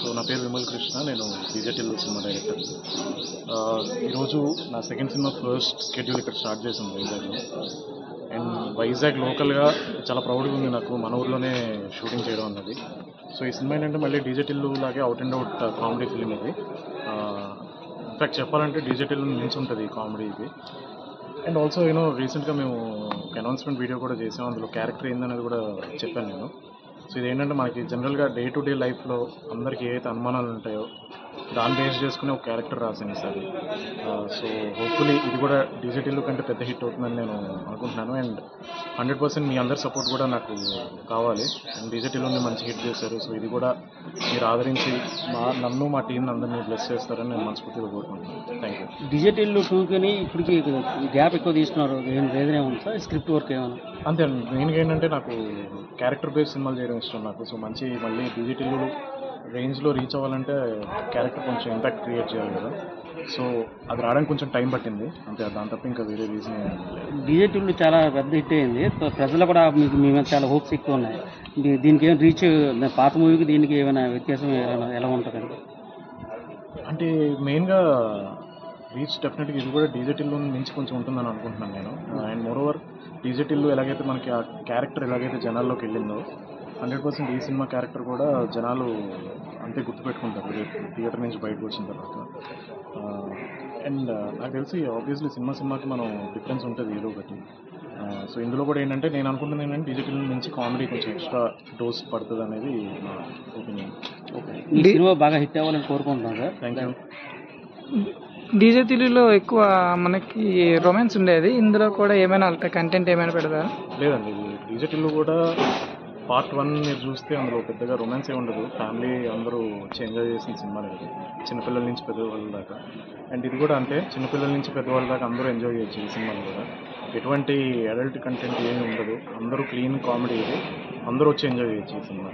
So నా పేరు విమల్ కృష్ణ, నేను డీజేటిల్ సినిమా డైరెక్టర్. ఈరోజు నా సెకండ్ సినిమా ఫస్ట్ షెడ్యూల్ ఇక్కడ స్టార్ట్ చేసింది వైజాగ్లో. అండ్ వైజాగ్ లోకల్గా చాలా ప్రౌడ్గా ఉంది నాకు మన ఊర్లోనే షూటింగ్ చేయడం అన్నది. సో ఈ సినిమా ఏంటంటే మళ్ళీ డీజేటిల్ లాగే out and out comedy film ఇది. ఇన్ఫ్యాక్ట్ చెప్పాలంటే డీజేటిల్ నుంచి ఉంటుంది కామెడీ ఇది. అండ్ ఆల్సో రీసెంట్గా మేము ఒక అనౌన్స్మెంట్ వీడియో కూడా చేసాం, అందులో క్యారెక్టర్ ఏందనేది కూడా చెప్పాను నేను. సో ఇదేంటంటే మనకి జనరల్గా డే టు డే లైఫ్లో అందరికీ ఏవైతే అనుమానాలు ఉంటాయో దాన్ని బేస్ చేసుకుని ఒక క్యారెక్టర్ రాశాను ఈసారి. సో హోప్ఫుల్లీ ఇది కూడా డీజేటిల్ కంటే పెద్ద హిట్ అవుతుందని నేను అనుకుంటున్నాను. అండ్ 100% మీ అందరి సపోర్ట్ కూడా నాకు కావాలి. అండ్ డీజేటిల్ని మంచి హిట్ చేశారు. సో ఇది కూడా మీరు ఆదరించి నన్ను మా టీంని అందరినీ బ్లెస్ చేస్తారని నేను మనస్ఫూర్తిగా కోరుకుంటున్నాను. Thank you. డిజిటల్ టూకి ఇప్పటికి గ్యాప్ ఎక్కువ తీసుకున్నారు, ఏం రీజన్ ఏమన్నా సార్? స్క్రిప్ట్ వర్క్ ఏమైనా? అంతే అండి, మెయిన్గా ఏంటంటే నాకు క్యారెక్టర్ బేస్డ్ సినిమాలు చేయడం ఇష్టం నాకు. సో మంచి మళ్ళీ డిజిటల్ రేంజ్లో రీచ్ అవ్వాలంటే క్యారెక్టర్ కొంచెం ఇంపాక్ట్ క్రియేట్ చేయాలి కదా. సో అది రావడానికి కొంచెం టైం పట్టింది అంతే, దాని తప్ప ఇంకా వేరే రీజన్ ఏం లేదు. డిజిటల్ చాలా పెద్ద హిట్ అయింది, ప్రజలు కూడా మీకు మీ మీద చాలా హోప్స్ ఎక్కువ ఉన్నాయి. దీనికి ఏమైనా రీచ్, పాత మూవీకి దీనికి ఏమైనా వ్యత్యాసం ఎలా ఉంటుందండి? అంటే మెయిన్గా రీచ్ డెఫినెట్గా ఇది కూడా డీజేటిల్లో మించి కొంచెం ఉంటుందని అనుకుంటున్నాను నేను. అండ్ మోరోవర్ డీజేటిల్లో ఎలాగైతే మనకి ఆ క్యారెక్టర్ ఎలాగైతే జనాల్లోకి వెళ్ళిందో 100% ఈ సినిమా క్యారెక్టర్ కూడా జనాలు అంతే గుర్తుపెట్టుకుంటారు రేపు థియేటర్ నుంచి బయటకు వచ్చిన తర్వాత. అండ్ నాకు తెలిసి ఆబ్వియస్లీ సినిమాకి మనం డిఫరెన్స్ ఉంటుంది ఏదో ఒకటి. సో ఇందులో కూడా ఏంటంటే నేను అనుకుంటున్నాను ఏంటంటే డిజిటల్ నుంచి కామెడీ కొంచెం ఎక్స్ట్రా డోస్ పడుతుంది అనేది నా ఒపీనియన్. ఓకే, ఈ సినిమా బాగా హిట్ అవ్వాలని కోరుకుంటున్నాను సార్. Thank you. డీజేటీలో ఎక్కువ మనకి రొమాన్స్ ఉండేది, ఇందులో కూడా ఏమైనా కంటెంట్ ఏమైనా పెడతారా? లేదండి, ఇది డీజేటిల్లో కూడా పార్ట్ 1 మీరు చూస్తే అందులో పెద్దగా రొమాన్స్ ఏ ఉండదు. ఫ్యామిలీ అందరూ వచ్చి ఎంజాయ్ చేసిన సినిమా లేదు, చిన్నపిల్లల నుంచి పెద్దవాళ్ళ దాకా. అండ్ ఇది కూడా అంతే, చిన్నపిల్లల నుంచి పెద్దవాళ్ళ దాకా అందరూ ఎంజాయ్ చేయొచ్చు ఈ సినిమాలో కూడా. ఎటువంటి అడల్ట్ కంటెంట్ ఏమీ ఉండదు, అందరూ క్లీన్ కామెడీ ఇది, అందరూ వచ్చి ఎంజాయ్ చేయొచ్చు ఈ సినిమా.